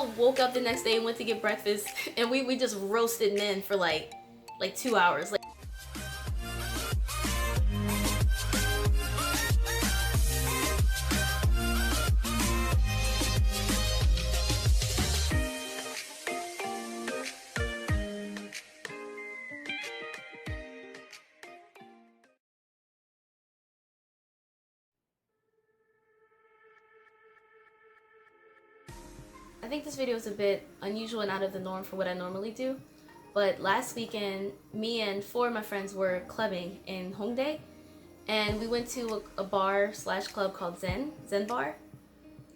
all woke up the next day and went to get breakfast, and we just roasted men for like 2 hours. Like, I think this video is a bit unusual and out of the norm for what I normally do, but last weekend, me and 4 of my friends were clubbing in Hongdae, and we went to a bar slash club called Zen Bar,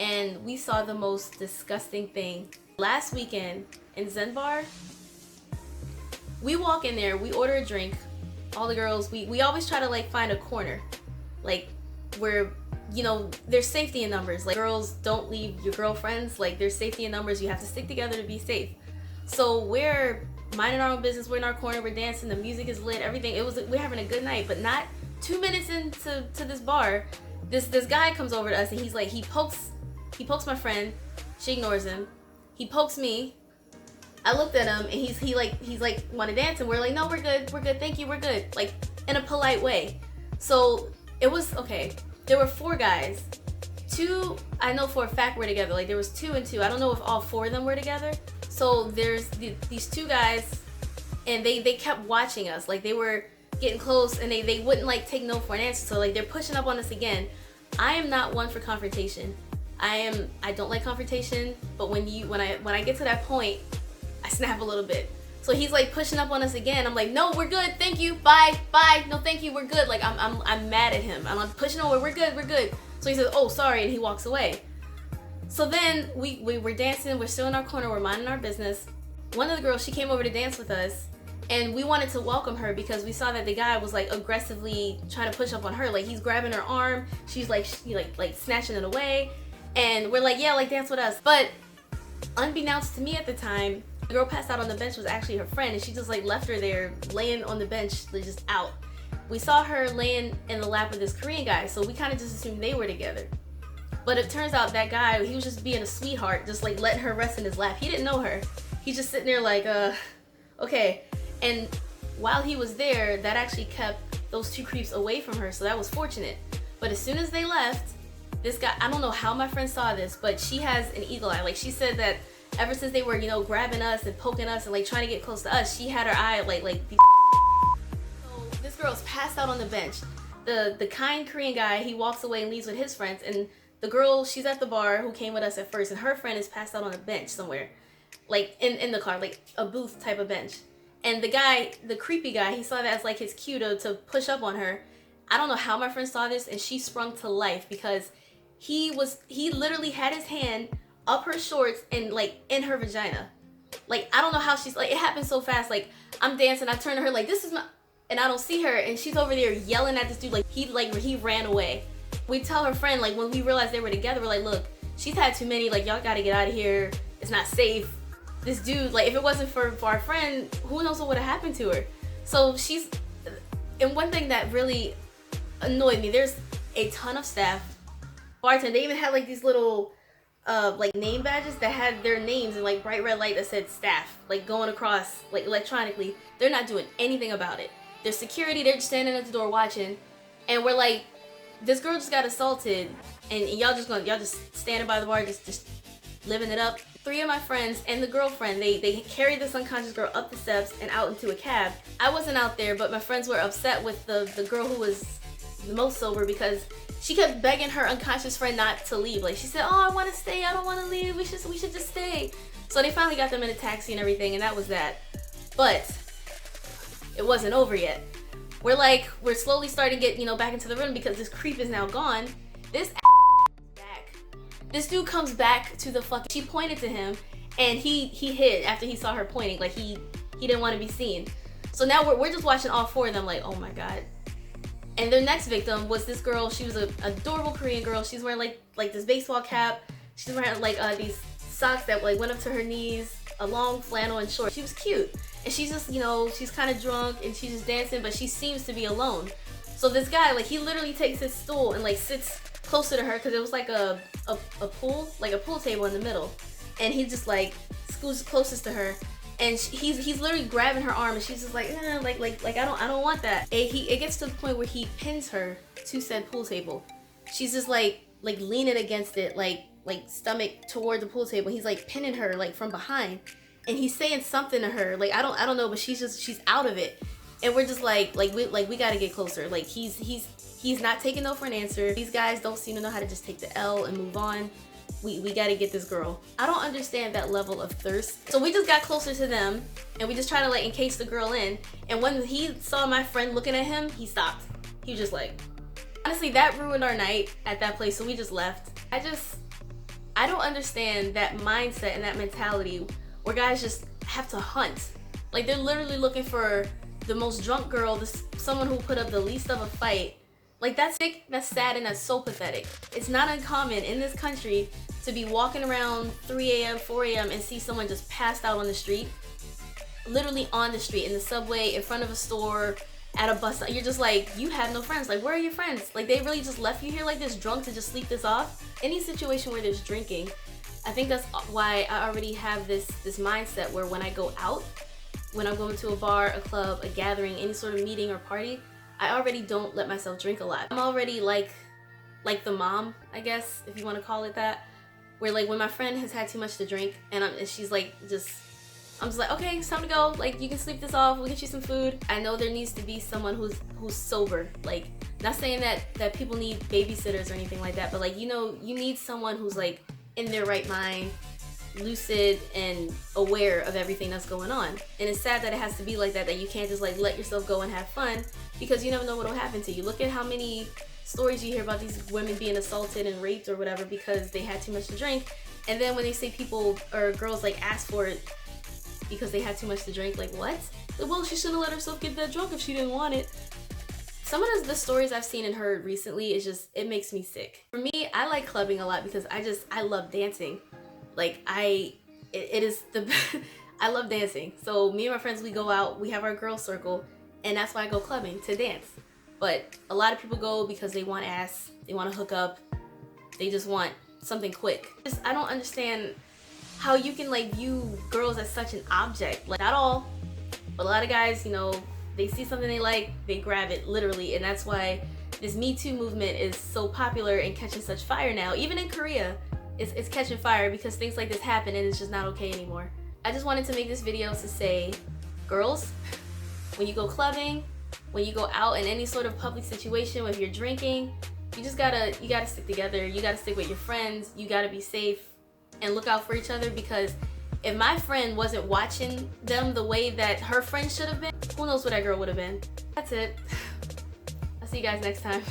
and we saw the most disgusting thing. Last weekend in Zen Bar, we walk in there, we order a drink, all the girls, we always try to like find a corner, like where, you know, there's safety in numbers. Like, girls don't leave your girlfriends. Like, there's safety in numbers. You have to stick together to be safe. So we're minding our own business. We're in our corner. We're dancing. The music is lit. Everything. We're having a good night. But not 2 minutes into this bar, this guy comes over to us and he's like, he pokes my friend. She ignores him. He pokes me. I looked at him and he's like, want to dance? And we're like, no, we're good. We're good. Thank you. We're good. Like, in a polite way. So it was okay. There were 4 guys. 2, I know for a fact were together. Like, there was 2 and 2. I don't know if all 4 of them were together. So there's these 2 guys, and they kept watching us. Like, they were getting close, and they wouldn't like take no for an answer. So like, they're pushing up on us again. I am not one for confrontation. I don't like confrontation. But when I get to that point, I snap a little bit. So he's like pushing up on us again. I'm like, no, we're good, thank you, bye, no, thank you, we're good. Like, I'm mad at him. I'm pushing over, we're good. So he says, oh, sorry, and he walks away. So then we were dancing, we're still in our corner, we're minding our business. One of the girls, she came over to dance with us, and we wanted to welcome her because we saw that the guy was like aggressively trying to push up on her. Like, he's grabbing her arm, she's like snatching it away, and we're like, yeah, like, dance with us. But unbeknownst to me at the time, the girl passed out on the bench was actually her friend, and she just like left her there laying on the bench, just out. We saw her laying in the lap of this Korean guy, so we kind of just assumed they were together. But it turns out that guy, he was just being a sweetheart, just like letting her rest in his lap. He didn't know her. He's just sitting there like, okay. And while he was there, that actually kept those 2 creeps away from her, so that was fortunate. But as soon as they left, this guy, I don't know how my friend saw this, but she has an eagle eye. Like, she said that ever since they were, you know, grabbing us and poking us and like trying to get close to us, she had her eye like these. So this girl's passed out on the bench. The kind Korean guy, he walks away and leaves with his friends, and the girl, she's at the bar who came with us at first, and her friend is passed out on a bench somewhere, like in the car, like a booth type of bench. And the guy, the creepy guy, he saw that as like his cue to push up on her. I don't know how my friend saw this, and she sprung to life because he literally had his hand up her shorts and like in her vagina. Like, I don't know how she's like, it happened so fast. Like, I'm dancing, I turn to her like, this is my, and I don't see her, and she's over there yelling at this dude like he ran away. We tell her friend, like, when we realized they were together, we're like, look, she's had too many, like, y'all gotta get out of here, it's not safe. This dude, like, if it wasn't for our friend, who knows what would have happened to her. So she's, and one thing that really annoyed me, there's a ton of staff, bartender, they even had like these little like name badges that had their names in like bright red light that said staff, like going across like electronically. They're not doing anything about it. There's security, they're just standing at the door watching, and we're like, this girl just got assaulted, and y'all just standing by the bar, just living it up. 3 of my friends and the girlfriend, they carried this unconscious girl up the steps and out into a cab. I wasn't out there, but my friends were upset with the girl who was the most sober because she kept begging her unconscious friend not to leave. Like, she said, oh, I want to stay, I don't want to leave, we should just stay. So they finally got them in a taxi and everything, and that was that. But it wasn't over yet. We're slowly starting to get, you know, back into the rhythm because this creep is now gone. This back. This dude comes back to the fucking, she pointed to him, and he hid after he saw her pointing. Like, he didn't want to be seen. So now we're just watching all 4 of them like, oh my god. And their next victim was this girl. She was an adorable Korean girl. She's wearing like this baseball cap. She's wearing like these socks that like went up to her knees, a long flannel and shorts. She was cute. And she's just, you know, she's kind of drunk and she's just dancing, but she seems to be alone. So this guy, like, he literally takes his stool and like sits closer to her because it was like a pool, like a pool table in the middle. and he just like scoots closest to her, and he's literally grabbing her arm, and she's just like, I don't want that. It gets to the point where he pins her to said pool table. She's just like leaning against it, like stomach toward the pool table. He's like pinning her like from behind, and he's saying something to her, like I don't know, but she's out of it, and we're just like we gotta get closer. Like he's not taking no for an answer. These guys don't seem to know how to just take the L and move on. We gotta get this girl. I don't understand that level of thirst. So we just got closer to them, and we just try to like encase the girl in. And when he saw my friend looking at him, he stopped. He was just like, honestly, that ruined our night at that place, so we just left. I don't understand that mindset and that mentality where guys just have to hunt. Like they're literally looking for the most drunk girl, someone who put up the least of a fight. Like that's sick, that's sad, and that's so pathetic. It's not uncommon in this country to be walking around 3 a.m., 4 a.m. and see someone just passed out on the street. Literally on the street, in the subway, in front of a store, at a bus stop. You're just like, you have no friends. Like, where are your friends? Like, they really just left you here like this drunk to just sleep this off? Any situation where there's drinking, I think that's why I already have this mindset where when I go out, when I'm going to a bar, a club, a gathering, any sort of meeting or party, I already don't let myself drink a lot. I'm already like the mom, I guess, if you want to call it that, where like when my friend has had too much to drink and she's like I'm just like, okay, it's time to go. Like, you can sleep this off. We'll get you some food. I know there needs to be someone who's sober. Like, not saying that people need babysitters or anything like that, but like, you know, you need someone who's like in their right mind, lucid and aware of everything that's going on. And it's sad that it has to be like that you can't just like let yourself go and have fun, because you never know what will happen to you. Look at how many stories you hear about these women being assaulted and raped or whatever because they had too much to drink. And then when they say people or girls like ask for it because they had too much to drink, like what? Well, she shouldn't have let herself get that drunk if she didn't want it. Some of the stories I've seen and heard recently is just, it makes me sick. For me, I like clubbing a lot because I love dancing. Like I love dancing. So me and my friends, we go out, we have our girl circle, and that's why I go clubbing, to dance. But a lot of people go because they want ass, they want to hook up, they just want something quick. I don't understand how you can like view girls as such an object. Like, not all, but a lot of guys, you know, they see something they like, they grab it, literally. And that's why this Me Too movement is so popular and catching such fire now. Even in Korea, it's catching fire because things like this happen and it's just not okay anymore. I just wanted to make this video to say, girls, when you go clubbing, when you go out in any sort of public situation, if you're drinking, you gotta stick together. You gotta stick with your friends. You gotta be safe and look out for each other, because if my friend wasn't watching them the way that her friend should have been, who knows what that girl would have been. That's it. I'll see you guys next time.